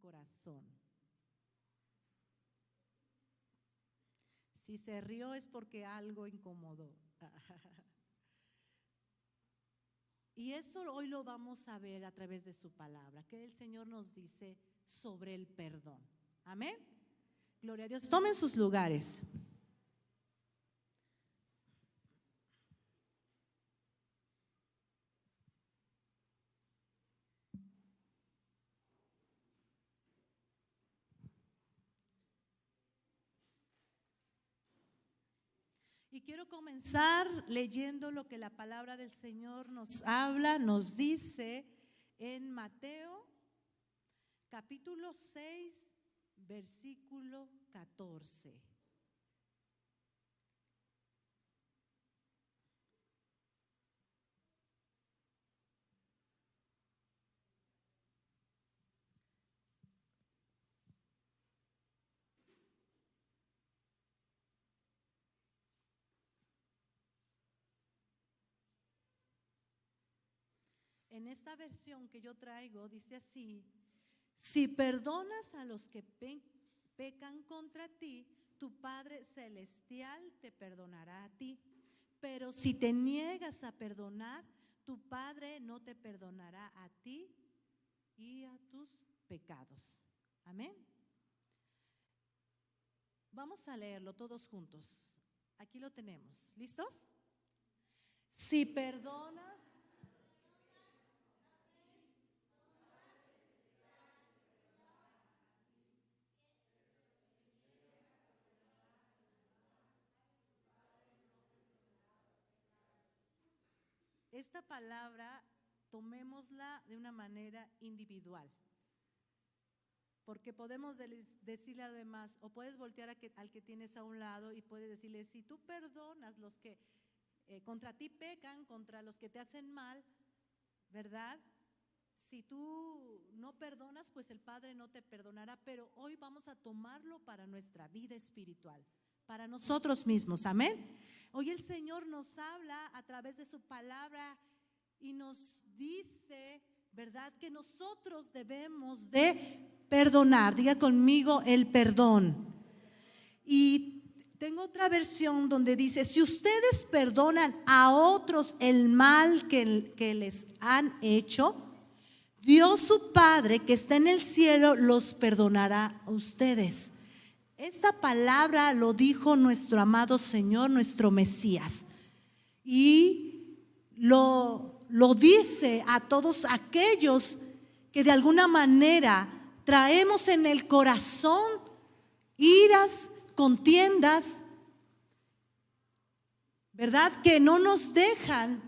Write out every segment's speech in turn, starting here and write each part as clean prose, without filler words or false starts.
corazón. Si se rió es porque algo incomodó. Y eso hoy lo vamos a ver a través de su palabra, que el Señor nos dice sobre el perdón. Amén. Gloria a Dios. Tomen sus lugares. Y quiero comenzar leyendo lo que la palabra del Señor nos habla, nos dice en Mateo capítulo 6, versículo 14. En esta versión que yo traigo dice así: si perdonas a los que pecan contra ti, tu Padre Celestial te perdonará a ti. Pero si te niegas a perdonar, tu Padre no te perdonará a ti y a tus pecados. Amén. Vamos a leerlo todos juntos. Aquí lo tenemos. ¿Listos? Si perdonas esta palabra, tomémosla de una manera individual, porque podemos decirle a los demás, o puedes voltear al que tienes a un lado y puedes decirle: si tú perdonas los que contra ti pecan, contra los que te hacen mal, ¿verdad? Si tú no perdonas, pues el Padre no te perdonará. Pero hoy vamos a tomarlo para nuestra vida espiritual, para nosotros mismos. Amén. Hoy el Señor nos habla a través de su palabra y nos dice, ¿verdad?, que nosotros debemos de perdonar. Diga conmigo el perdón. Y tengo otra versión donde dice: si ustedes perdonan a otros el mal que les han hecho, Dios su Padre que está en el cielo los perdonará a ustedes. Esta palabra lo dijo nuestro amado Señor, nuestro Mesías, y lo dice a todos aquellos que de alguna manera traemos en el corazón iras, contiendas, ¿verdad?, que no nos dejan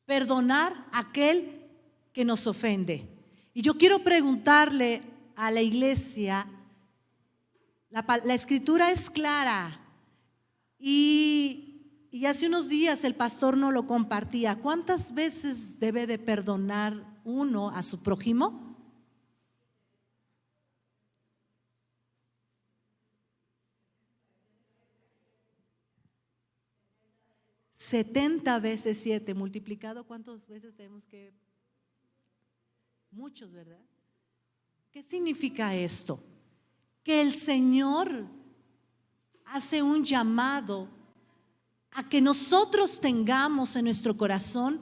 perdonar a aquel que nos ofende. Y yo quiero preguntarle a la iglesia, la escritura es clara y hace unos días el pastor nos lo compartía. ¿Cuántas veces debe de perdonar uno a su prójimo? $70 veces 7, multiplicado, ¿cuántas veces tenemos que? Muchos, ¿verdad? ¿Qué significa esto? Que el Señor hace un llamado a que nosotros tengamos en nuestro corazón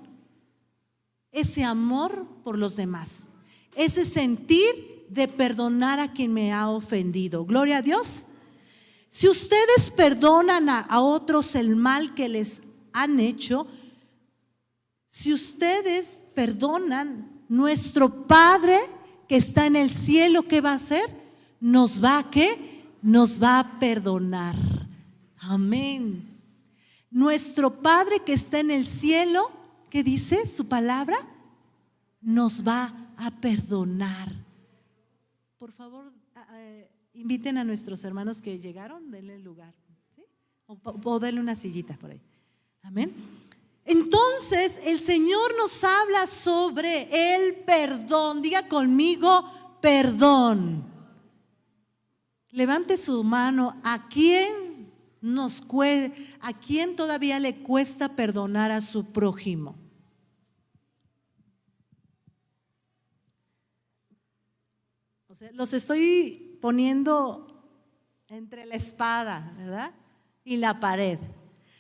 ese amor por los demás, ese sentir de perdonar a quien me ha ofendido. Gloria a Dios. Si ustedes perdonan a otros el mal que les han hecho, si ustedes perdonan, nuestro Padre que está en el cielo, ¿qué va a hacer? Nos va a ¿qué? Nos va a perdonar. Amén. Nuestro Padre que está en el cielo, ¿qué dice su palabra? Nos va a perdonar. Por favor, inviten a nuestros hermanos que llegaron, denle el lugar, ¿sí? O denle una sillita por ahí. Amén. Entonces el Señor nos habla sobre el perdón. Diga conmigo, perdón. Levante su mano. ¿A quién todavía le cuesta perdonar a su prójimo? O sea, los estoy poniendo entre la espada, ¿verdad? Y la pared.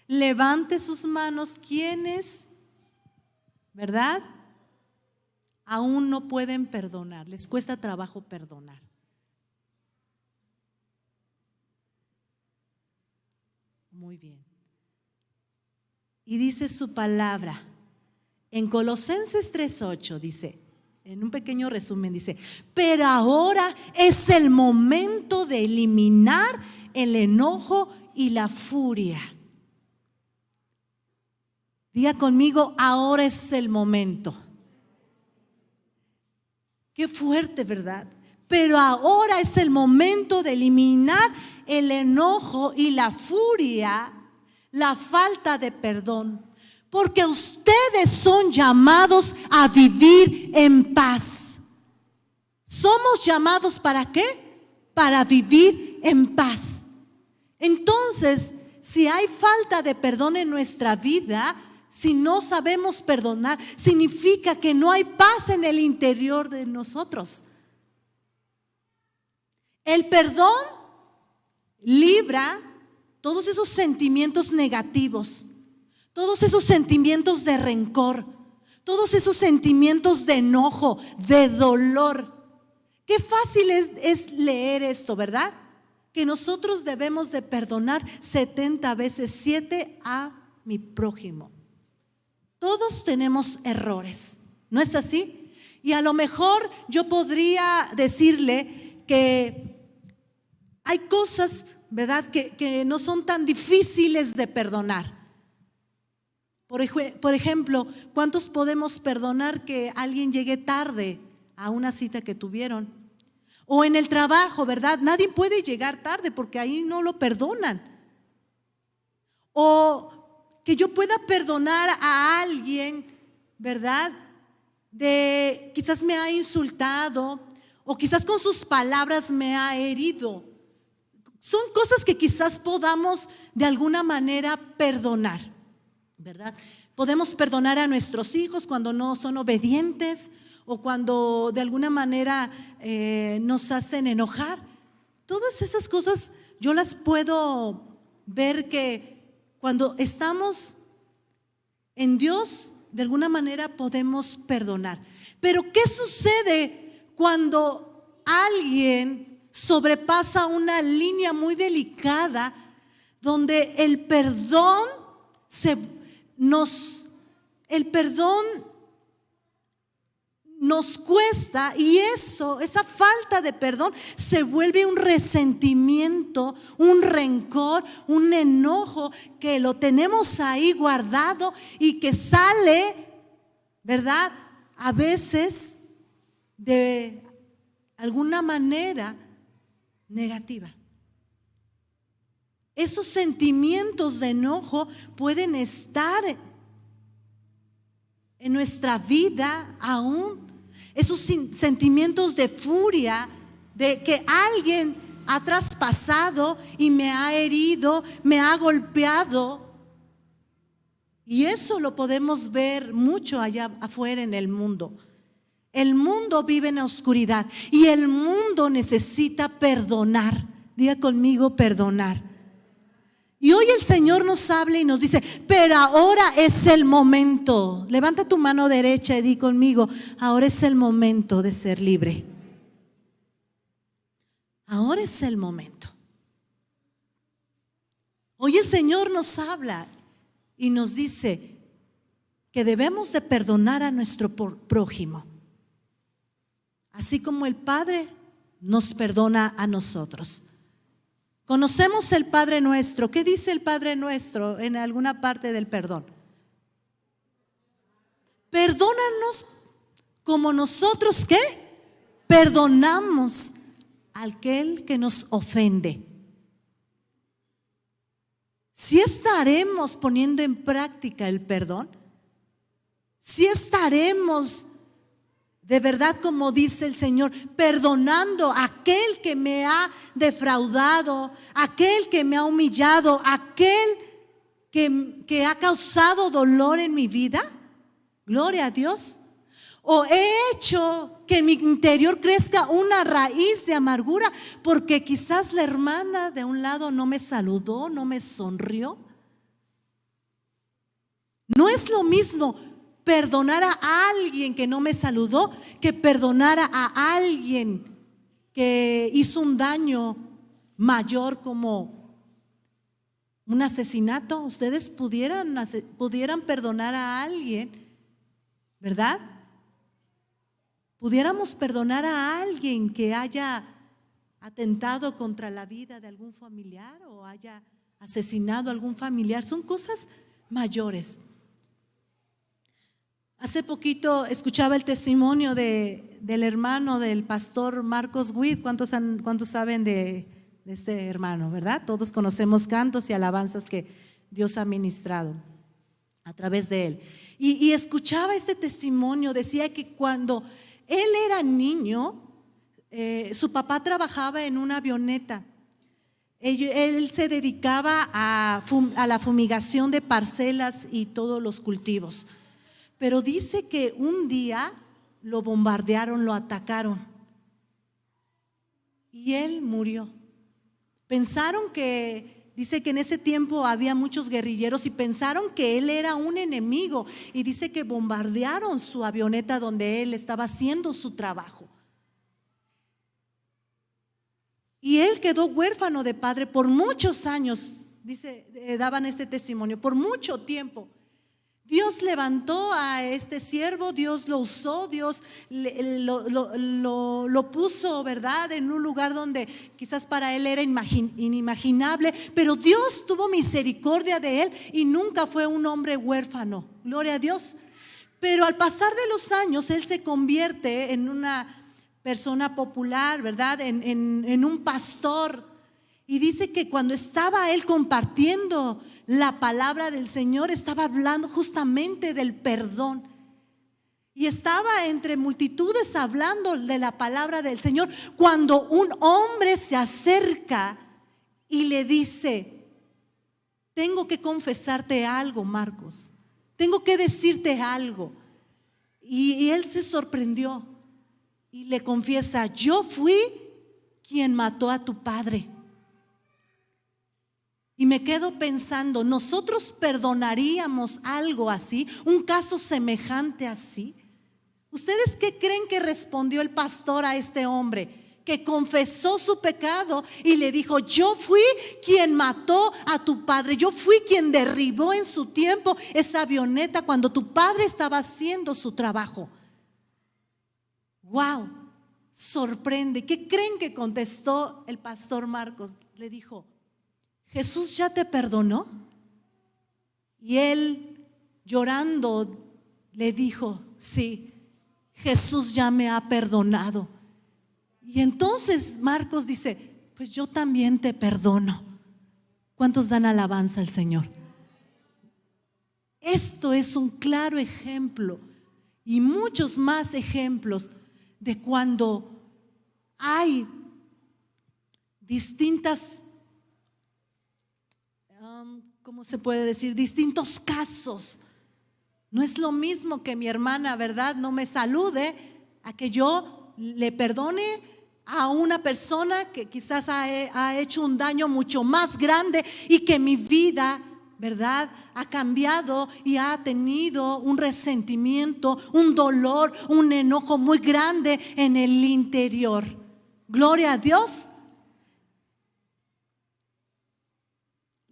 Levante sus manos quienes, ¿verdad? Aún no pueden perdonar, les cuesta trabajo perdonar. Muy bien. Y dice su palabra en Colosenses 3:8, dice, en un pequeño resumen, dice: pero ahora es el momento de eliminar el enojo y la furia. Diga conmigo: ahora es el momento. Qué fuerte, ¿verdad? Pero ahora es el momento de eliminar el enojo y la furia, la falta de perdón, porque ustedes son llamados a vivir en paz. ¿Somos llamados para qué? Para vivir en paz. Entonces, si hay falta de perdón en nuestra vida, si no sabemos perdonar, significa que no hay paz en el interior de nosotros. El perdón libra todos esos sentimientos negativos, todos esos sentimientos de rencor, todos esos sentimientos de enojo, de dolor. Qué fácil es leer esto, ¿verdad? Que nosotros debemos de perdonar 70 veces 7 a mi prójimo. Todos tenemos errores, ¿no es así? Y a lo mejor yo podría decirle que hay cosas, ¿verdad?, que no son tan difíciles de perdonar. Por ejemplo, ¿cuántos podemos perdonar que alguien llegue tarde a una cita que tuvieron? O en el trabajo, ¿verdad? Nadie puede llegar tarde porque ahí no lo perdonan. O que yo pueda perdonar a alguien, ¿verdad? Quizás me ha insultado o quizás con sus palabras me ha herido. Son cosas que quizás podamos de alguna manera perdonar, ¿verdad? Podemos perdonar a nuestros hijos cuando no son obedientes o cuando de alguna manera nos hacen enojar. Todas esas cosas yo las puedo ver que cuando estamos en Dios, de alguna manera podemos perdonar. Pero ¿qué sucede cuando alguien sobrepasa una línea muy delicada donde el perdón nos cuesta, y esa falta de perdón se vuelve un resentimiento, un rencor, un enojo que lo tenemos ahí guardado y que sale, ¿verdad?, a veces de alguna manera negativa. Esos sentimientos de enojo pueden estar en nuestra vida aún. Esos sentimientos de furia, de que alguien ha traspasado y me ha herido, me ha golpeado. Y eso lo podemos ver mucho allá afuera en el mundo. El mundo vive en la oscuridad y el mundo necesita perdonar. Diga conmigo: perdonar. Y hoy el Señor nos habla y nos dice: pero ahora es el momento. Levanta tu mano derecha y di conmigo: ahora es el momento de ser libre. Ahora es el momento. Hoy el Señor nos habla y nos dice que debemos de perdonar a nuestro prójimo, así como el Padre nos perdona a nosotros. Conocemos el Padre Nuestro. ¿Qué dice el Padre Nuestro en alguna parte del perdón? Perdónanos como nosotros, ¿qué? Perdonamos a aquel que nos ofende. ¿Sí estaremos poniendo en práctica el perdón? ¿Sí estaremos de verdad, como dice el Señor, perdonando a aquel que me ha defraudado, aquel que me ha humillado, aquel que ha causado dolor en mi vida? Gloria a Dios. ¿O he hecho que en mi interior crezca una raíz de amargura porque quizás la hermana de un lado no me saludó, no me sonrió? No es lo mismo perdonar a alguien que no me saludó que perdonar a alguien que hizo un daño mayor como un asesinato. Ustedes pudieran perdonar a alguien, ¿verdad? Pudiéramos perdonar a alguien que haya atentado contra la vida de algún familiar o haya asesinado a algún familiar. Son cosas mayores. Hace poquito escuchaba el testimonio del hermano del pastor Marcos Witt. ¿Cuántos saben de este hermano, verdad? Todos conocemos cantos y alabanzas que Dios ha ministrado a través de él. Y escuchaba este testimonio. Decía que cuando él era niño, su papá trabajaba en una avioneta. Él se dedicaba a la fumigación de parcelas y todos los cultivos. Pero dice que un día lo bombardearon, lo atacaron y él murió. Dice que en ese tiempo había muchos guerrilleros y pensaron que él era un enemigo, y dice que bombardearon su avioneta donde él estaba haciendo su trabajo. Y él quedó huérfano de padre por muchos años. Daban este testimonio, por mucho tiempo. Dios levantó a este siervo, Dios lo usó, Dios lo puso, ¿verdad?, en un lugar donde quizás para él era inimaginable, pero Dios tuvo misericordia de él y nunca fue un hombre huérfano, gloria a Dios. Pero al pasar de los años, él se convierte en una persona popular, ¿verdad?, en un pastor. Y dice que cuando estaba él compartiendo la palabra del Señor, estaba hablando justamente del perdón. Y estaba entre multitudes hablando de la palabra del Señor, cuando un hombre se acerca y le dice: tengo que confesarte algo, Marcos, tengo que decirte algo. Y él se sorprendió y le confiesa: yo fui quien mató a tu padre. Y me quedo pensando, ¿nosotros perdonaríamos algo así? ¿Un caso semejante así? ¿Ustedes qué creen que respondió el pastor a este hombre? Que confesó su pecado y le dijo: yo fui quien mató a tu padre, yo fui quien derribó en su tiempo esa avioneta cuando tu padre estaba haciendo su trabajo. ¡Wow! Sorprende. ¿Qué creen que contestó el pastor Marcos? Le dijo: ¿Jesús ya te perdonó? Y él, llorando, le dijo: sí, Jesús ya me ha perdonado. Y entonces Marcos dice: pues yo también te perdono. ¿Cuántos dan alabanza al Señor? Esto es un claro ejemplo, y muchos más ejemplos de cuando hay distintas, ¿cómo se puede decir? Distintos casos. No es lo mismo que mi hermana, ¿verdad?, no me salude, a que yo le perdone a una persona que quizás ha hecho un daño mucho más grande y que mi vida, ¿verdad?, ha cambiado y ha tenido un resentimiento, un dolor, un enojo muy grande en el interior. Gloria a Dios.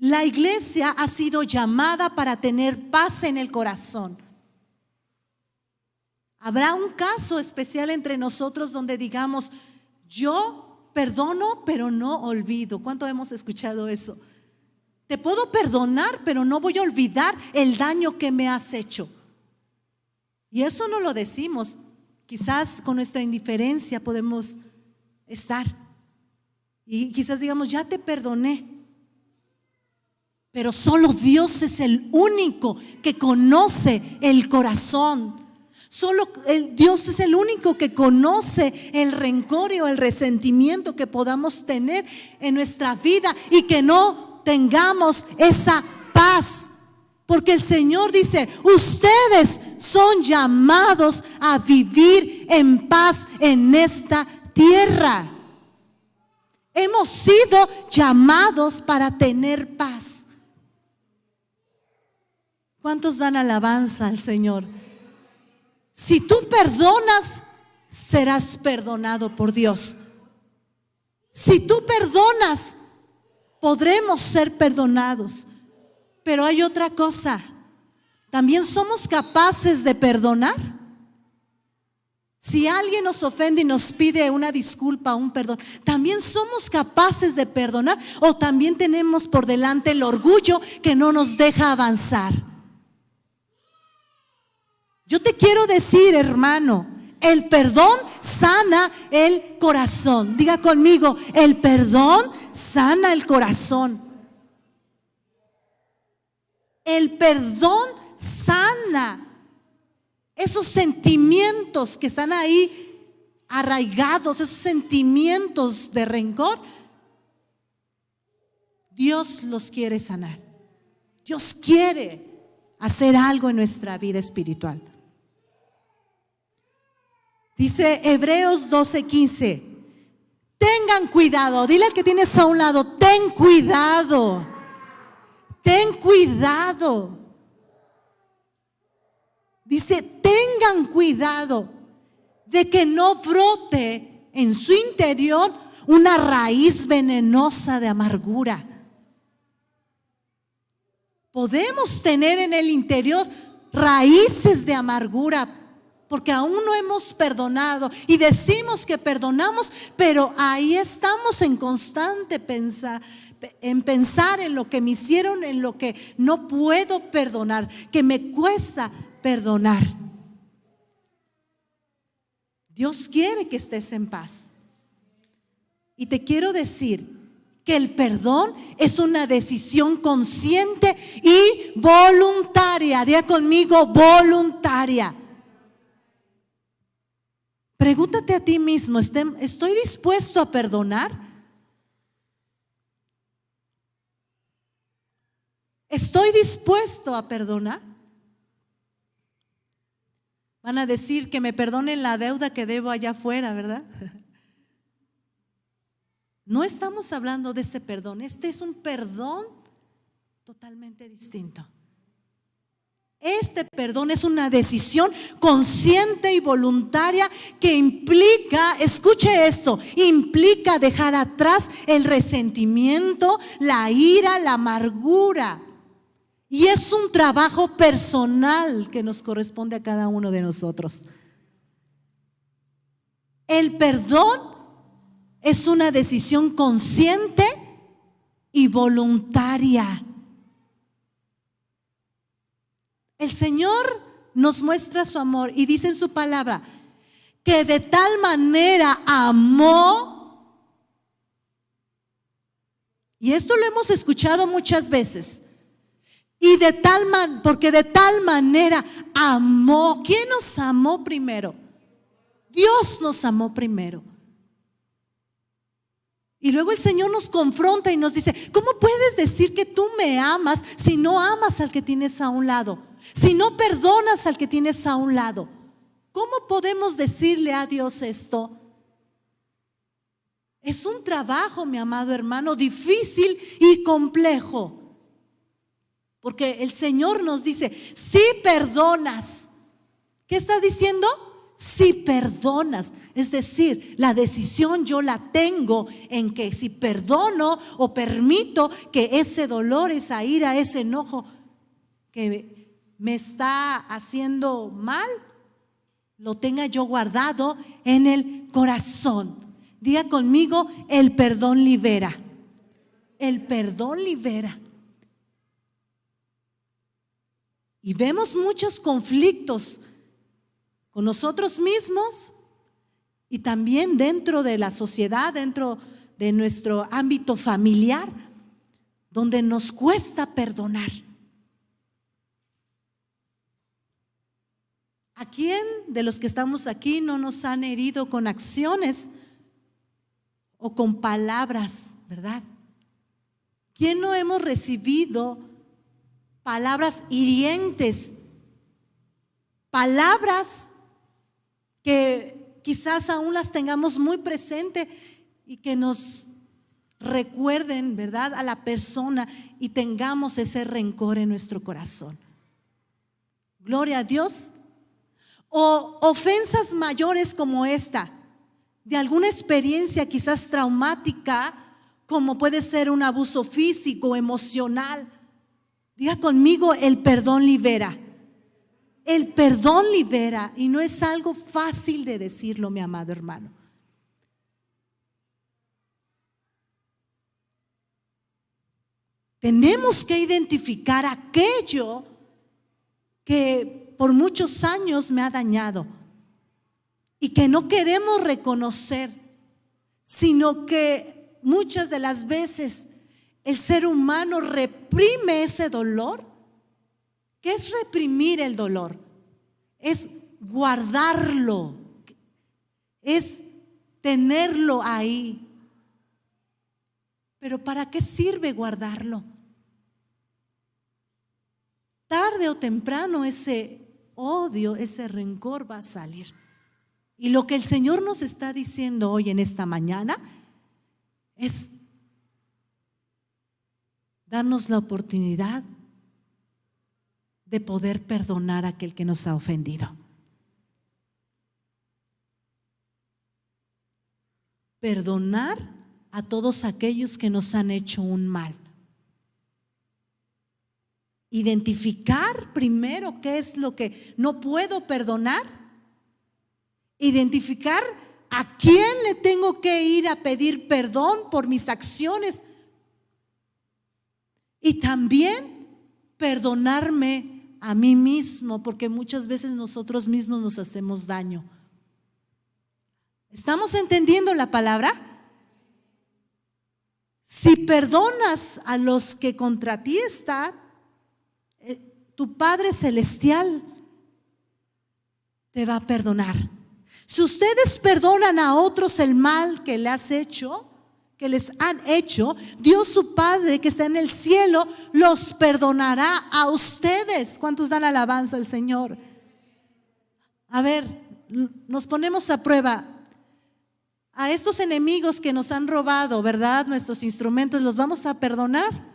La iglesia ha sido llamada para tener paz en el corazón. Habrá un caso especial entre nosotros donde digamos: yo perdono, pero no olvido. ¿Cuánto hemos escuchado eso? Te puedo perdonar, pero no voy a olvidar el daño que me has hecho. Y eso no lo decimos. Quizás con nuestra indiferencia podemos estar. Y quizás digamos: ya te perdoné. Pero solo Dios es el único que conoce el corazón. Solo Dios es el único que conoce el rencor o el resentimiento que podamos tener en nuestra vida y que no tengamos esa paz. Porque el Señor dice: ustedes son llamados a vivir en paz en esta tierra. Hemos sido llamados para tener paz. ¿Cuántos dan alabanza al Señor? Si tú perdonas, serás perdonado por Dios. Si tú perdonas, podremos ser perdonados. Pero hay otra cosa. ¿También somos capaces de perdonar? Si alguien nos ofende y nos pide una disculpa, un perdón, ¿también somos capaces de perdonar? ¿O también tenemos por delante el orgullo que no nos deja avanzar? Yo te quiero decir, hermano, el perdón sana el corazón. Diga conmigo, el perdón sana el corazón. El perdón sana esos sentimientos que están ahí arraigados, esos sentimientos de rencor. Dios los quiere sanar. Dios quiere hacer algo en nuestra vida espiritual. Dice Hebreos 12:15, tengan cuidado. Dile al que tienes a un lado, ten cuidado. Ten cuidado. Dice, tengan cuidado de que no brote en su interior una raíz venenosa de amargura. Podemos tener en el interior raíces de amargura porque aún no hemos perdonado y decimos que perdonamos, pero ahí estamos en constante pensar en lo que me hicieron, en lo que no puedo perdonar, que me cuesta perdonar. Dios quiere que estés en paz. Y te quiero decir que el perdón es una decisión consciente y voluntaria. Diga conmigo, voluntaria. Pregúntate a ti mismo, ¿estoy dispuesto a perdonar? ¿Estoy dispuesto a perdonar? Van a decir que me perdonen la deuda que debo allá afuera, ¿verdad? No estamos hablando de ese perdón. Este es un perdón totalmente distinto. Este perdón es una decisión consciente y voluntaria que implica, escuche esto, implica dejar atrás el resentimiento, la ira, la amargura. Y es un trabajo personal que nos corresponde a cada uno de nosotros. El perdón es una decisión consciente y voluntaria. El Señor nos muestra su amor y dice en su palabra que de tal manera amó, y esto lo hemos escuchado muchas veces, y porque de tal manera amó. ¿Quién nos amó primero? Dios nos amó primero. Y luego el Señor nos confronta y nos dice, ¿cómo puedes decir que tú me amas si no amas al que tienes a un lado? Si no perdonas al que tienes a un lado. ¿Cómo podemos decirle a Dios esto? Es un trabajo, mi amado hermano, difícil y complejo. Porque el Señor nos dice, si perdonas. ¿Qué está diciendo? Si perdonas. Es decir, la decisión yo la tengo en que si perdono o permito que ese dolor, esa ira, ese enojo que me está haciendo mal, lo tenga yo guardado en el corazón. Diga conmigo, el perdón libera. El perdón libera. Y vemos muchos conflictos con nosotros mismos y también dentro de la sociedad, dentro de nuestro ámbito familiar, donde nos cuesta perdonar. ¿A quién de los que estamos aquí no nos han herido con acciones o con palabras, verdad? ¿Quién no hemos recibido palabras hirientes palabras que quizás aún las tengamos muy presente y que nos recuerden, ¿verdad?, a la persona y tengamos ese rencor en nuestro corazón. Gloria a Dios. O ofensas mayores como esta, de alguna experiencia quizás traumática, como puede ser un abuso físico, emocional. Diga conmigo, el perdón libera. El perdón libera, y no es algo fácil de decirlo, mi amado hermano. Tenemos que identificar aquello que por muchos años me ha dañado y que no queremos reconocer, sino que muchas de las veces el ser humano reprime ese dolor. ¿Qué es reprimir el dolor? Es guardarlo, es tenerlo ahí. Pero ¿para qué sirve guardarlo? Tarde o temprano ese odio, ese rencor va a salir. Y lo que el Señor nos está diciendo hoy en esta mañana es darnos la oportunidad de poder perdonar a aquel que nos ha ofendido. Perdonar a todos aquellos que nos han hecho un mal. Identificar primero qué es lo que no puedo perdonar. Identificar a quién le tengo que ir a pedir perdón por mis acciones. Y también perdonarme a mí mismo, porque muchas veces nosotros mismos nos hacemos daño. ¿Estamos entendiendo la palabra? Si perdonas a los que contra ti están, tu Padre Celestial te va a perdonar. Si ustedes perdonan a otros el mal que les han hecho, Dios su Padre que está en el cielo los perdonará a ustedes. ¿Cuántos dan alabanza al Señor? A ver, nos ponemos a prueba. A estos enemigos que nos han robado, ¿verdad?, nuestros instrumentos, ¿los vamos a perdonar?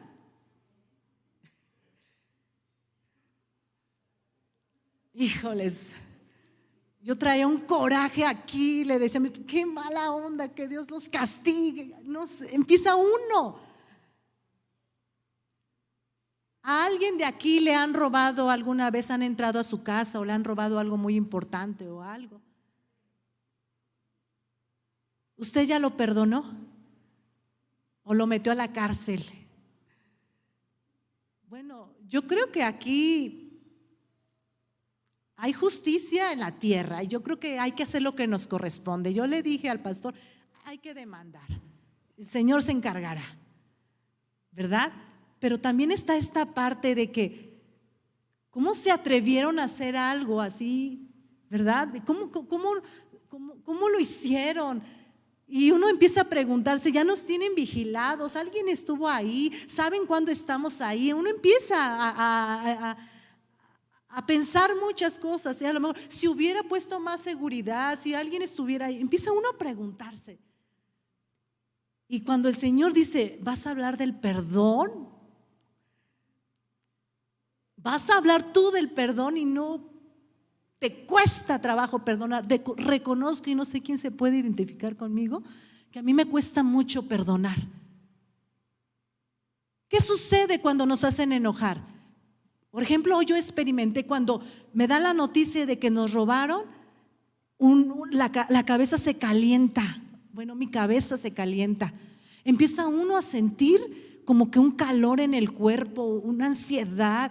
Híjoles, yo traía un coraje aquí, le decía, qué mala onda, que Dios los castigue. No sé, empieza uno. ¿A alguien de aquí le han robado alguna vez, han entrado a su casa o le han robado algo muy importante o algo? ¿Usted ya lo perdonó o lo metió a la cárcel? Bueno, yo creo que aquí hay justicia en la tierra y yo creo que hay que hacer lo que nos corresponde. Yo le dije al pastor, hay que demandar, el Señor se encargará, ¿verdad? Pero también está esta parte de que ¿cómo se atrevieron a hacer algo así? ¿Verdad? ¿Cómo lo hicieron? Y uno empieza a preguntarse, ya nos tienen vigilados, alguien estuvo ahí, saben cuándo estamos ahí. Uno empieza a pensar muchas cosas, y a lo mejor si hubiera puesto más seguridad, si alguien estuviera ahí, empieza uno a preguntarse. Y cuando el Señor dice, vas a hablar del perdón, vas a hablar tú del perdón y no te cuesta trabajo perdonar. Reconozco, y no sé quién se puede identificar conmigo, que a mí me cuesta mucho perdonar. ¿Qué sucede cuando nos hacen enojar? Por ejemplo, yo experimenté cuando me dan la noticia de que nos robaron, la cabeza se calienta. Bueno, mi cabeza se calienta. Empieza uno a sentir como que un calor en el cuerpo, una ansiedad.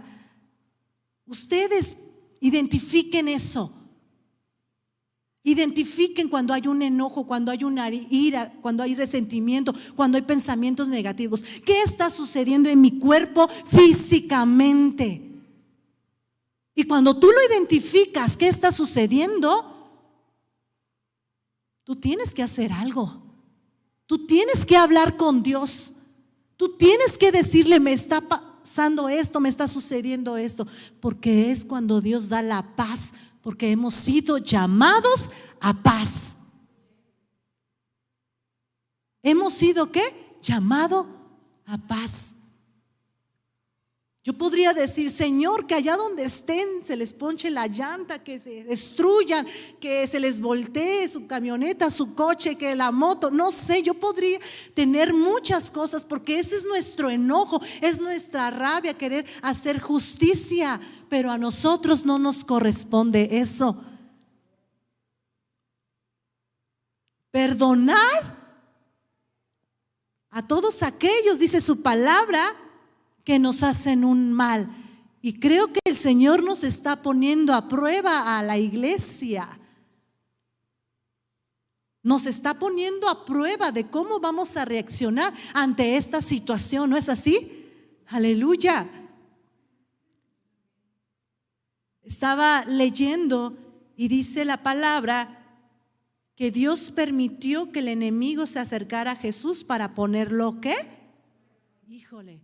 Ustedes identifiquen eso. Identifiquen cuando hay un enojo, cuando hay una ira, cuando hay resentimiento, cuando hay pensamientos negativos. ¿Qué está sucediendo en mi cuerpo físicamente? Y cuando tú lo identificas, ¿qué está sucediendo? Tú tienes que hacer algo. Tú tienes que hablar con Dios. Tú tienes que decirle, me está pasando esto, me está sucediendo esto, porque es cuando Dios da la paz porque hemos sido llamados a paz. ¿Hemos sido qué? Llamado a paz. Yo podría decir, Señor, que allá donde estén se les ponche la llanta, que se destruyan, que se les voltee su camioneta, su coche, que la moto, no sé, yo podría tener muchas cosas porque ese es nuestro enojo, es nuestra rabia, querer hacer justicia, pero a nosotros no nos corresponde eso. Perdonar a todos aquellos, dice su palabra, que nos hacen un mal. Y creo que el Señor nos está poniendo a prueba a la iglesia. Nos está poniendo a prueba de cómo vamos a reaccionar ante esta situación, ¿no es así? Aleluya. Estaba leyendo y dice la palabra que Dios permitió que el enemigo se acercara a Jesús para ponerlo, ¿qué? Híjole.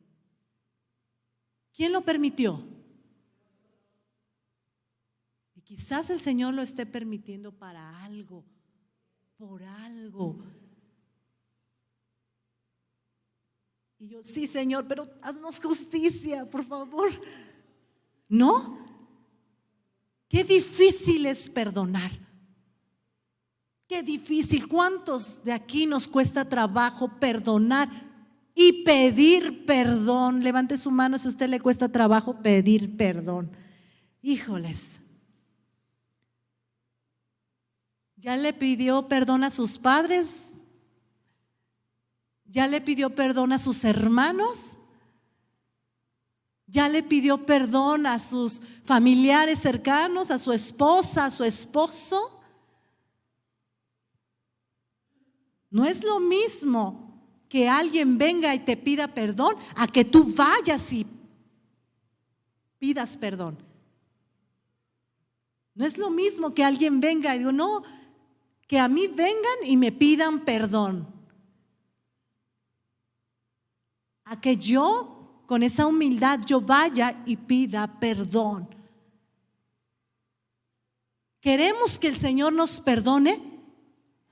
¿Quién lo permitió? Y quizás el Señor lo esté permitiendo para algo, por algo. Y yo, sí, Señor, pero haznos justicia, por favor. ¿No? Qué difícil es perdonar. Qué difícil. ¿Cuántos de aquí nos cuesta trabajo perdonar y pedir perdón? Levante su mano si a usted le cuesta trabajo pedir perdón. Híjoles. ¿Ya le pidió perdón a sus padres? ¿Ya le pidió perdón a sus hermanos? ¿Ya le pidió perdón a sus familiares cercanos, a su esposa, a su esposo? No es lo mismo que alguien venga y te pida perdón a que tú vayas y pidas perdón. No es lo mismo que alguien venga y digo, no, que a mí vengan y me pidan perdón, a que yo con esa humildad yo vaya y pida perdón. ¿Queremos que el Señor nos perdone?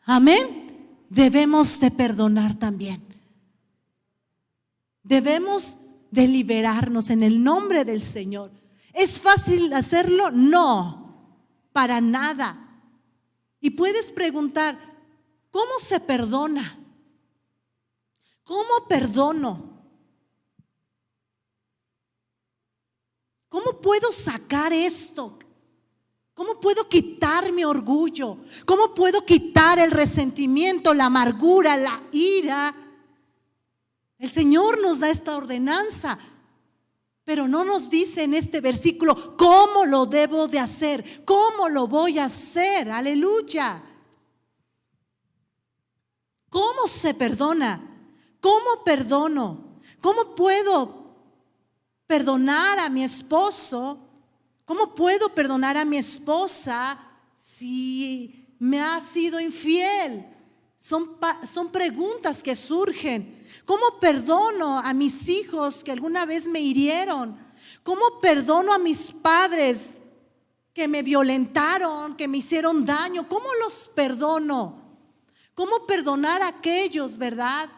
Amén. Debemos de perdonar también. Debemos de liberarnos en el nombre del Señor. ¿Es fácil hacerlo? No, para nada. Y puedes preguntar, ¿cómo se perdona? ¿Cómo perdono? ¿Cómo puedo sacar esto? ¿Cómo puedo quitar mi orgullo? ¿Cómo puedo quitar el resentimiento, la amargura, la ira? El Señor nos da esta ordenanza, pero no nos dice en este versículo cómo lo debo de hacer, cómo lo voy a hacer. Aleluya. ¿Cómo se perdona? ¿Cómo perdono? ¿Cómo puedo perdonar a mi esposo? ¿Cómo puedo perdonar a mi esposa si me ha sido infiel? Son preguntas que surgen. ¿Cómo perdono a mis hijos que alguna vez me hirieron? ¿Cómo perdono a mis padres que me violentaron, que me hicieron daño? ¿Cómo los perdono? ¿Cómo perdonar a aquellos, verdad?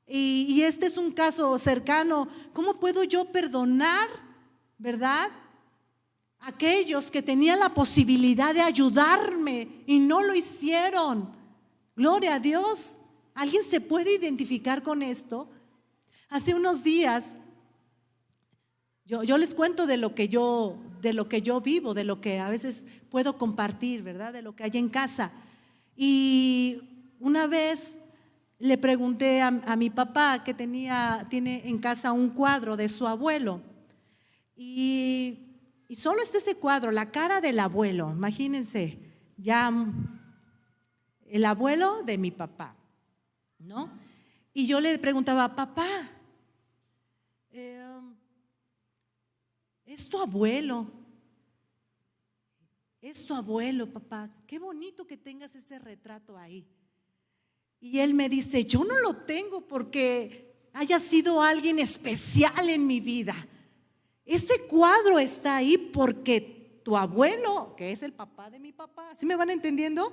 Y este es un caso cercano. ¿Cómo puedo yo perdonar, verdad? Aquellos que tenían la posibilidad de ayudarme y no lo hicieron. Gloria a Dios. ¿Alguien se puede identificar con esto? Hace unos días, yo les cuento de lo que yo vivo, de lo que a veces puedo compartir, ¿verdad? De lo que hay en casa. Y una vez le pregunté a mi papá que tiene en casa un cuadro de su abuelo. Y solo está ese cuadro, la cara del abuelo. Imagínense, ya el abuelo de mi papá, ¿no? Y yo le preguntaba, papá, es tu abuelo, papá, qué bonito que tengas ese retrato ahí. Y él me dice, yo no lo tengo porque haya sido alguien especial en mi vida. Ese cuadro está ahí porque tu abuelo, que es el papá de mi papá, ¿sí me van entendiendo?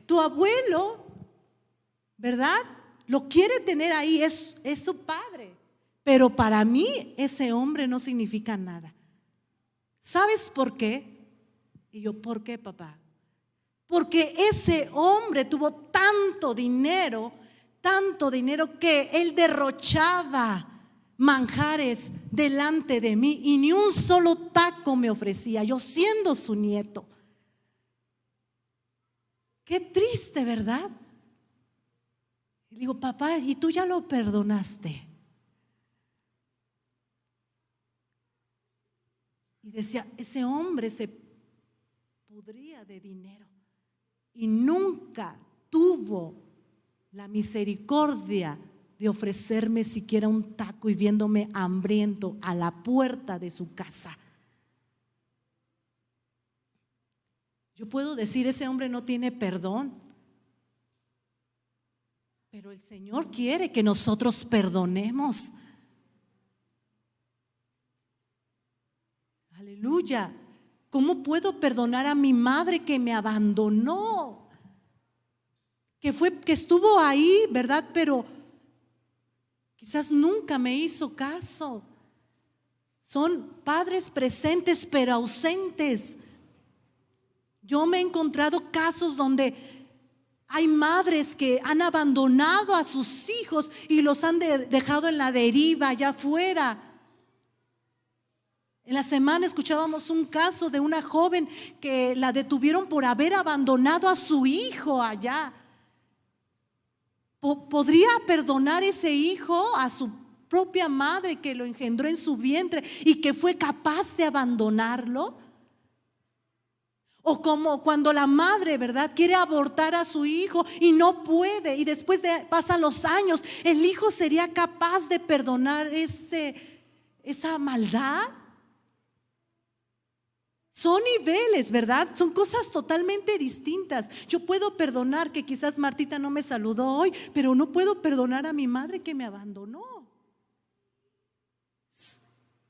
Tu abuelo, ¿verdad? Lo quiere tener ahí, es su padre. Pero para mí ese hombre no significa nada. ¿Sabes por qué? Y yo, ¿por qué, papá? Porque ese hombre tuvo tanto dinero que él derrochaba manjares delante de mí y ni un solo taco me ofrecía, yo siendo su nieto. Qué triste, ¿verdad? Y digo, papá, ¿y tú ya lo perdonaste? Y decía, ese hombre se pudría de dinero y nunca tuvo la misericordia de ofrecerme siquiera un taco y viéndome hambriento a la puerta de su casa. Yo puedo decir, ese hombre no tiene perdón, pero el Señor quiere que nosotros perdonemos. Aleluya. ¿Cómo puedo perdonar a mi madre que me abandonó? Que estuvo ahí, ¿verdad? Pero quizás nunca me hizo caso. Son padres presentes pero ausentes. Yo me he encontrado casos donde hay madres que han abandonado a sus hijos y los han dejado en la deriva allá afuera. En la semana escuchábamos un caso de una joven que la detuvieron por haber abandonado a su hijo allá. ¿Podría perdonar ese hijo a su propia madre que lo engendró en su vientre y que fue capaz de abandonarlo? O como cuando la madre, ¿verdad?, quiere abortar a su hijo y no puede, y después pasan los años, ¿el hijo sería capaz de perdonar esa maldad? Son niveles, ¿verdad? Son cosas totalmente distintas. Yo puedo perdonar que quizás Martita no me saludó hoy, pero no puedo perdonar a mi madre que me abandonó.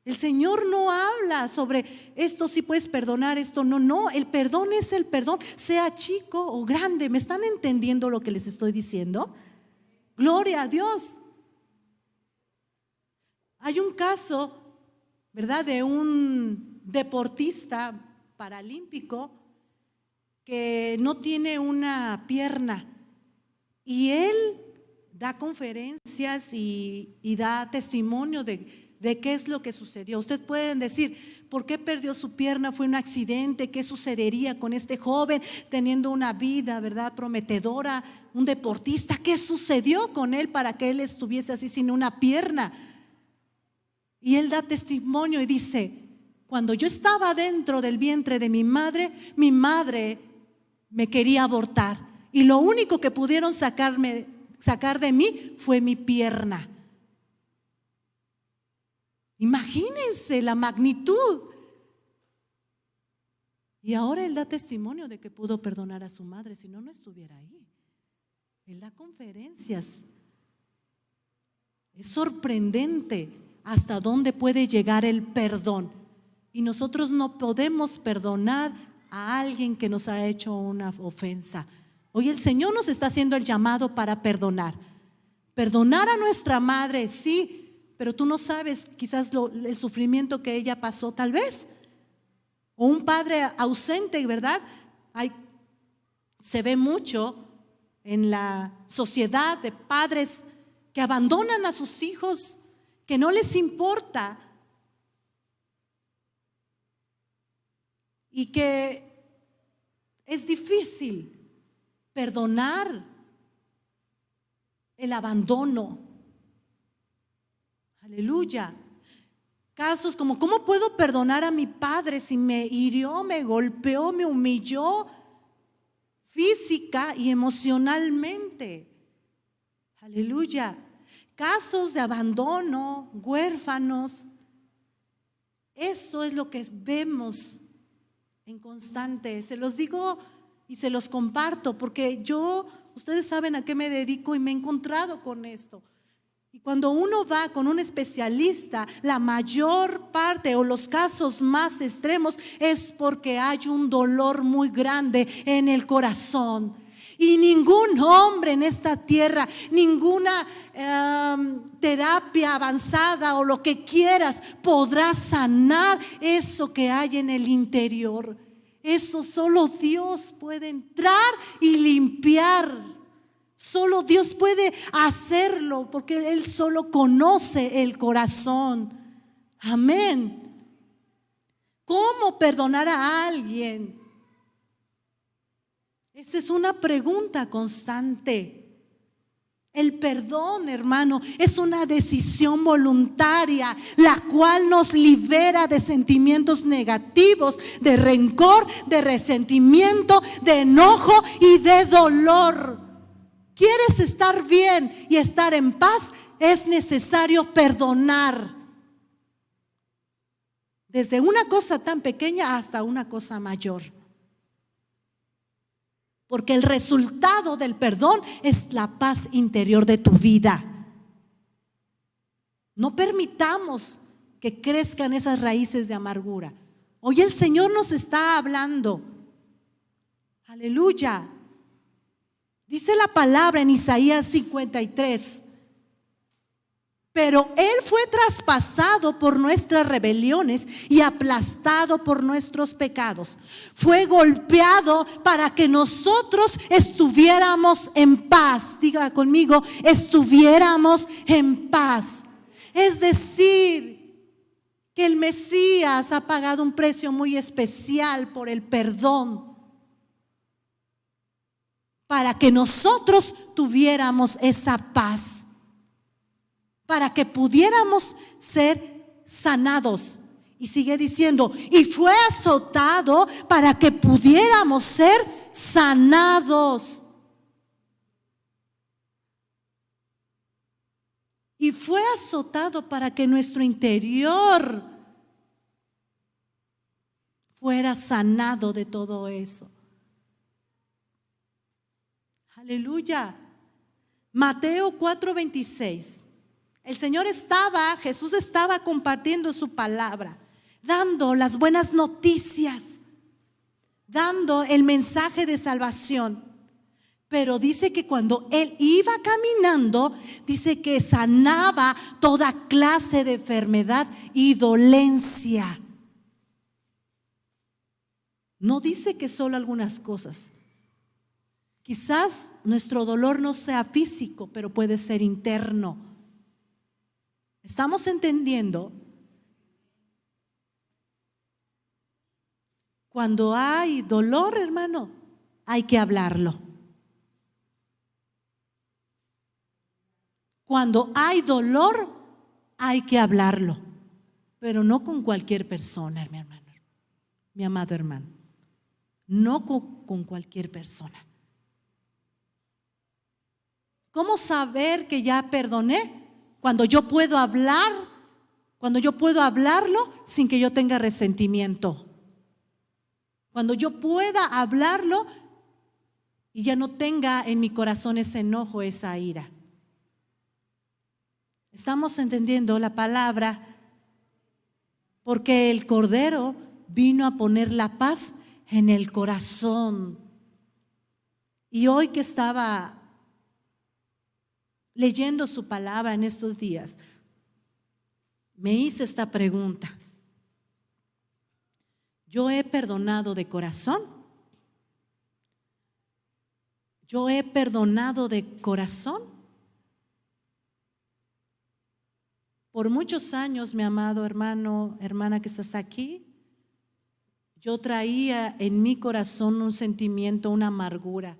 El Señor no habla sobre esto sí puedes perdonar, esto no. El perdón es el perdón, sea chico o grande. ¿Me están entendiendo lo que les estoy diciendo? Gloria a Dios. Hay un caso, ¿verdad?, de un deportista paralímpico que no tiene una pierna y él da conferencias y da testimonio de qué es lo que sucedió. Ustedes pueden decir, ¿por qué perdió su pierna? ¿Fue un accidente? ¿Qué sucedería con este joven teniendo una vida, ¿verdad?, prometedora, un deportista? ¿Qué sucedió con él para que él estuviese así sin una pierna? Y él da testimonio y dice, cuando yo estaba dentro del vientre de mi madre me quería abortar y lo único que pudieron sacar de mí fue mi pierna. Imagínense la magnitud. Y ahora él da testimonio de que pudo perdonar a su madre, si no, no estuviera ahí. Él da conferencias. Es sorprendente hasta dónde puede llegar el perdón. Y nosotros no podemos perdonar a alguien que nos ha hecho una ofensa. Hoy el Señor nos está haciendo el llamado para perdonar. Perdonar a nuestra madre, sí, pero tú no sabes quizás el sufrimiento que ella pasó tal vez. O un padre ausente, ¿verdad? Se ve mucho en la sociedad de padres que abandonan a sus hijos, que no les importa y que es difícil perdonar el abandono. Aleluya. Casos como, ¿cómo puedo perdonar a mi padre si me hirió, me golpeó, me humilló física y emocionalmente? Aleluya. Casos de abandono, huérfanos. Eso es lo que vemos en constante. Se los digo y se los comparto porque ustedes saben a qué me dedico y me he encontrado con esto. Y cuando uno va con un especialista, la mayor parte o los casos más extremos es porque hay un dolor muy grande en el corazón. Y ningún hombre en esta tierra, ninguna terapia avanzada o lo que quieras podrá sanar eso que hay en el interior. Eso solo Dios puede entrar y limpiar. Solo Dios puede hacerlo porque Él solo conoce el corazón. Amén. ¿Cómo perdonar a alguien? Esa es una pregunta constante. El perdón, hermano, es una decisión voluntaria, la cual nos libera de sentimientos negativos, de rencor, de resentimiento, de enojo y de dolor. ¿Quieres estar bien y estar en paz? Es necesario perdonar. Desde una cosa tan pequeña hasta una cosa mayor. Porque el resultado del perdón es la paz interior de tu vida. No permitamos que crezcan esas raíces de amargura. Hoy el Señor nos está hablando. Aleluya. Dice la palabra en Isaías 53. Pero Él fue traspasado por nuestras rebeliones y aplastado por nuestros pecados. Fue golpeado para que nosotros estuviéramos en paz. Diga conmigo, estuviéramos en paz. Es decir, que el Mesías ha pagado un precio muy especial por el perdón, para que nosotros tuviéramos esa paz, para que pudiéramos ser sanados. Y sigue diciendo, y fue azotado para que pudiéramos ser sanados. Y fue azotado para que nuestro interior fuera sanado de todo eso. Aleluya. Mateo 4:26. Jesús estaba compartiendo su palabra, dando las buenas noticias, dando el mensaje de salvación. Pero dice que cuando Él iba caminando, dice que sanaba toda clase de enfermedad y dolencia. No dice que solo algunas cosas. Quizás nuestro dolor no sea físico, pero puede ser interno. ¿Estamos entendiendo? Cuando hay dolor, hermano, hay que hablarlo. Cuando hay dolor, hay que hablarlo. Pero no con cualquier persona, mi hermano, mi amado hermano. No con cualquier persona. ¿Cómo saber que ya perdoné? Cuando yo puedo hablarlo sin que yo tenga resentimiento. Cuando yo pueda hablarlo y ya no tenga en mi corazón ese enojo, esa ira. ¿Estamos entendiendo la palabra? Porque el Cordero vino a poner la paz en el corazón. Y hoy que estaba leyendo su palabra en estos días, me hice esta pregunta. ¿Yo he perdonado de corazón? ¿Yo he perdonado de corazón? Por muchos años, mi amado hermano, hermana que estás aquí, yo traía en mi corazón un sentimiento, una amargura,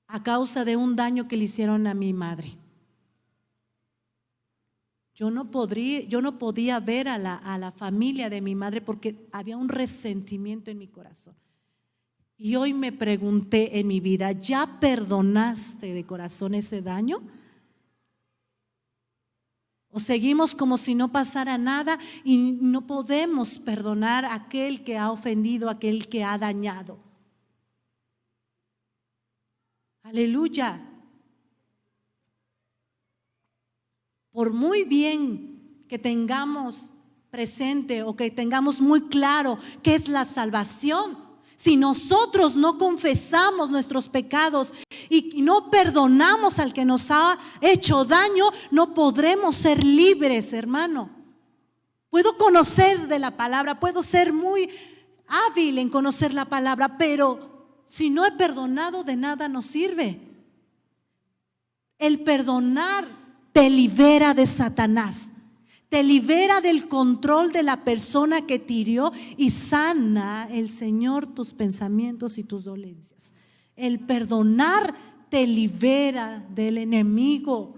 a causa de un daño que le hicieron a mi madre. Yo no podía ver a la familia de mi madre porque había un resentimiento en mi corazón. Y hoy me pregunté en mi vida, ¿ya perdonaste de corazón ese daño? ¿O seguimos como si no pasara nada y no podemos perdonar a aquel que ha ofendido, a aquel que ha dañado? Aleluya. por muy bien que tengamos presente o que tengamos muy claro qué es la salvación, si nosotros no confesamos nuestros pecados y no perdonamos al que nos ha hecho daño, no podremos ser libres, hermano. Puedo conocer de la palabra, puedo ser muy hábil en conocer la palabra, pero si no he perdonado, de nada nos sirve. El perdonar te libera de Satanás, te libera del control de la persona que te hirió y sana el Señor tus pensamientos y tus dolencias. El perdonar te libera del enemigo,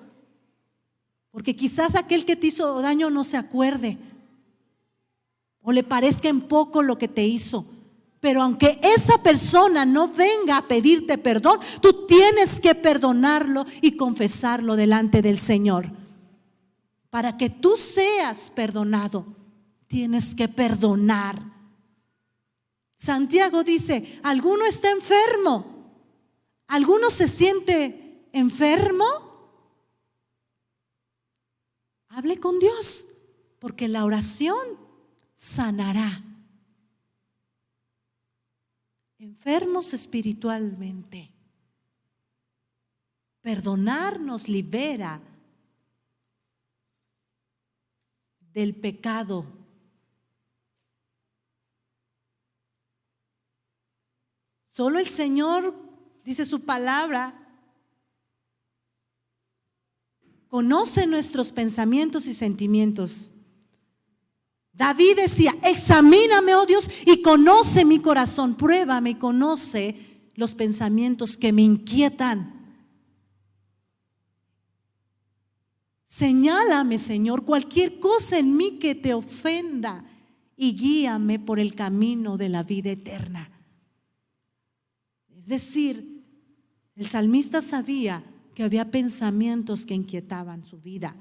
porque quizás aquel que te hizo daño no se acuerde o le parezca en poco lo que te hizo. Pero aunque esa persona no venga a pedirte perdón, tú tienes que perdonarlo y confesarlo delante del Señor. Para que tú seas perdonado, tienes que perdonar. Santiago dice, ¿alguno está enfermo? ¿Alguno se siente enfermo? Hable con Dios, porque la oración sanará. Enfermos espiritualmente. Perdonar nos libera del pecado. Solo el Señor, dice su palabra, conoce nuestros pensamientos y sentimientos. David decía, examíname, oh Dios, y conoce mi corazón, pruébame y conoce los pensamientos que me inquietan. Señálame, Señor, cualquier cosa en mí que te ofenda y guíame por el camino de la vida eterna. Es decir, el salmista sabía que había pensamientos que inquietaban su vida.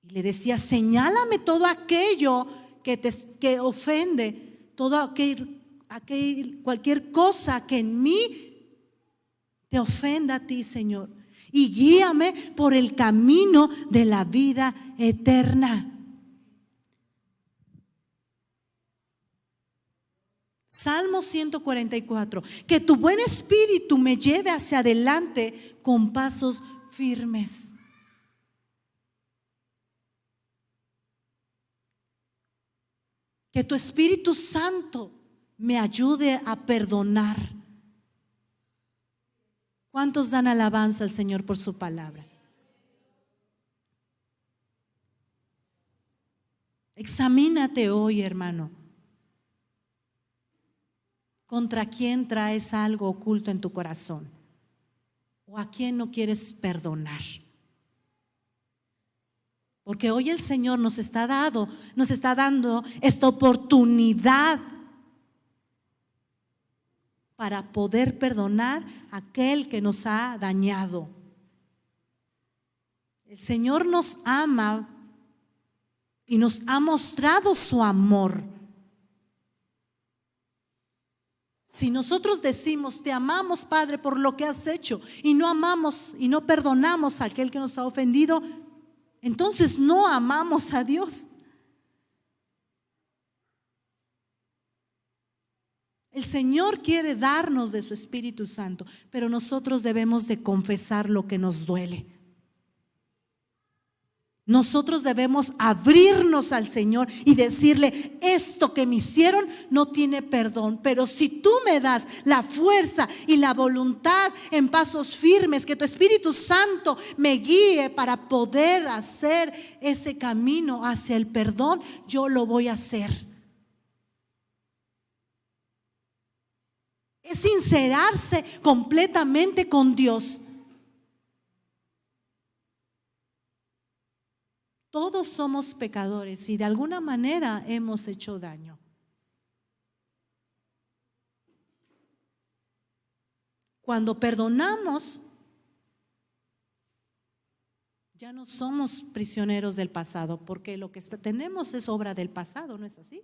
Y le decía, señálame todo aquello que ofende, todo cualquier cosa que en mí te ofenda a ti, Señor. Y guíame por el camino de la vida eterna. Salmo 144. Que tu buen espíritu me lleve hacia adelante con pasos firmes. Que tu Espíritu Santo me ayude a perdonar. ¿Cuántos dan alabanza al Señor por su palabra? Examínate hoy, hermano. ¿Contra quién traes algo oculto en tu corazón? ¿O a quién no quieres perdonar? Porque hoy el Señor nos está dando esta oportunidad para poder perdonar a aquel que nos ha dañado. El Señor nos ama y nos ha mostrado su amor. Si nosotros decimos, te amamos, Padre, por lo que has hecho, y no amamos y no perdonamos a aquel que nos ha ofendido, entonces no amamos a Dios. El Señor quiere darnos de su Espíritu Santo, pero nosotros debemos de confesar lo que nos duele. Nosotros debemos abrirnos al Señor y decirle, esto que me hicieron no tiene perdón, pero si tú me das la fuerza y la voluntad en pasos firmes, que tu Espíritu Santo me guíe para poder hacer ese camino hacia el perdón, yo lo voy a hacer. Es sincerarse completamente con Dios. Todos somos pecadores y de alguna manera hemos hecho daño. Cuando perdonamos, ya no somos prisioneros del pasado, porque lo que tenemos es obra del pasado, ¿no es así?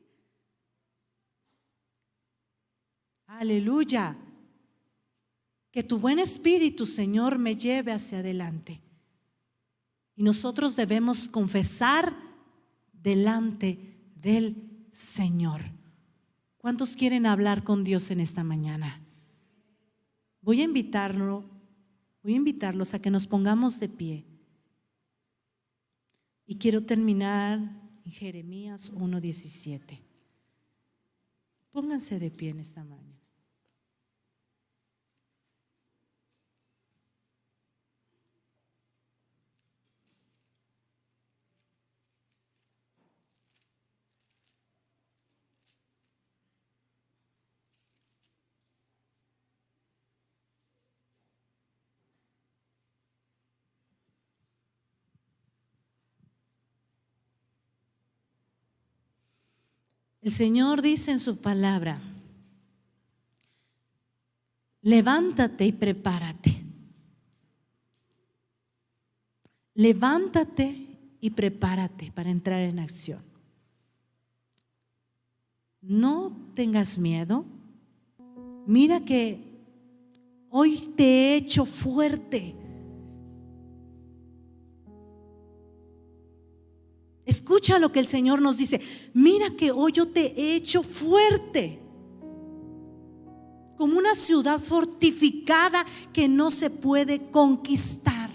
Aleluya. Que tu buen espíritu, Señor, me lleve hacia adelante. Y nosotros debemos confesar delante del Señor. ¿Cuántos quieren hablar con Dios en esta mañana? Voy a invitarlos a que nos pongamos de pie. Y quiero terminar en Jeremías 1:17. Pónganse de pie en esta mañana. El Señor dice en su palabra: levántate y prepárate. Levántate y prepárate para entrar en acción. No tengas miedo. Mira que hoy te he hecho fuerte. Escucha lo que el Señor nos dice. Mira que hoy yo te he hecho fuerte, como una ciudad fortificada que no se puede conquistar.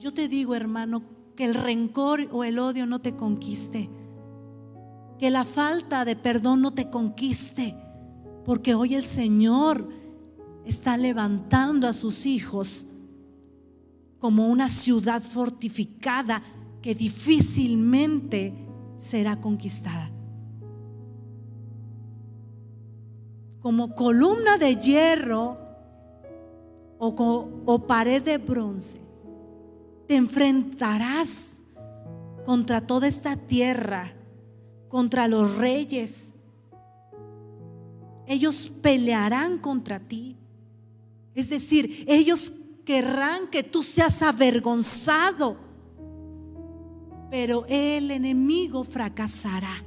Yo te digo, hermano, que el rencor o el odio no te conquiste, que la falta de perdón no te conquiste, porque hoy el Señor está levantando a sus hijos como una ciudad fortificada que difícilmente será conquistada. Como columna de hierro o pared de bronce, te enfrentarás contra toda esta tierra, contra los reyes. Ellos pelearán contra ti. Es decir, ellos querrán que tú seas avergonzado, pero el enemigo fracasará,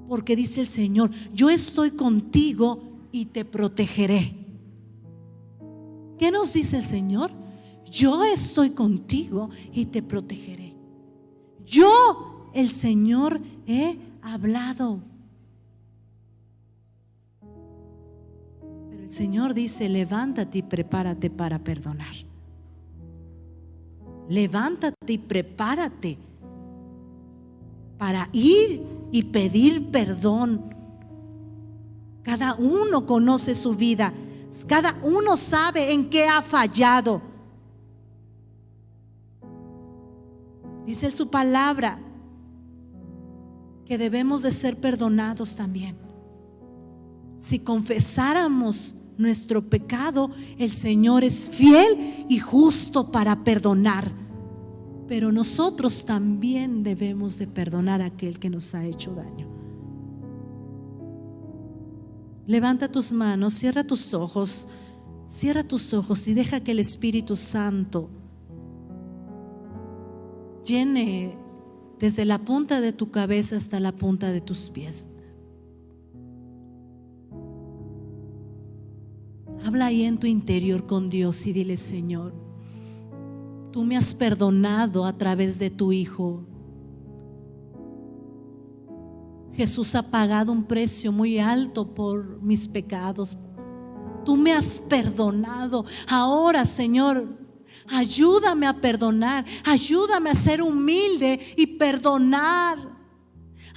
porque dice el Señor: yo estoy contigo y te protegeré. ¿Qué nos dice el Señor? Yo estoy contigo y te protegeré. Yo, el Señor, he hablado. Pero el Señor dice: levántate y prepárate para perdonar. Levántate y prepárate para ir y pedir perdón. Cada uno conoce su vida, cada uno sabe en qué ha fallado. Dice su palabra que debemos de ser perdonados también. Si confesáramos nuestro pecado, el Señor es fiel y justo para perdonar. Pero nosotros también debemos de perdonar a aquel que nos ha hecho daño. Levanta tus manos, cierra tus ojos y deja que el Espíritu Santo llene desde la punta de tu cabeza hasta la punta de tus pies. Habla ahí en tu interior con Dios y dile: Señor, tú me has perdonado a través de tu Hijo. Jesús ha pagado un precio muy alto por mis pecados. Tú me has perdonado. Ahora, Señor, ayúdame a perdonar. Ayúdame a ser humilde y perdonar.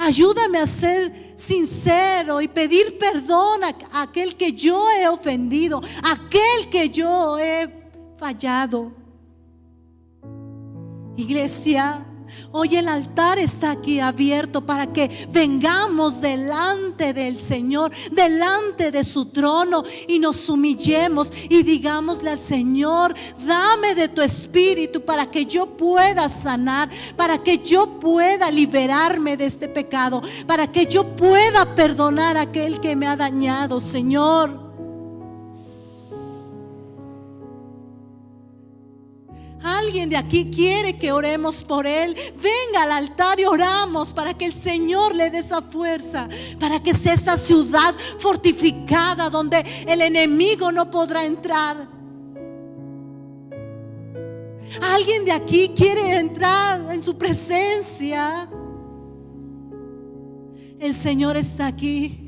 Ayúdame a ser sincero y pedir perdón a aquel que yo he ofendido, a aquel que yo he fallado. Iglesia, hoy el altar está aquí abierto para que vengamos delante del Señor, delante de su trono, y nos humillemos y digámosle al Señor: dame de tu espíritu para que yo pueda sanar, para que yo pueda liberarme de este pecado, para que yo pueda perdonar a aquel que me ha dañado, Señor. Alguien de aquí quiere que oremos por él. Venga al altar y oramos para que el Señor le dé esa fuerza, para que sea esa ciudad fortificada donde el enemigo no podrá entrar. Alguien de aquí quiere entrar en su presencia. El Señor está aquí.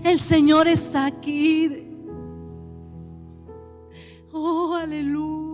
El Señor está aquí. Oh, aleluya.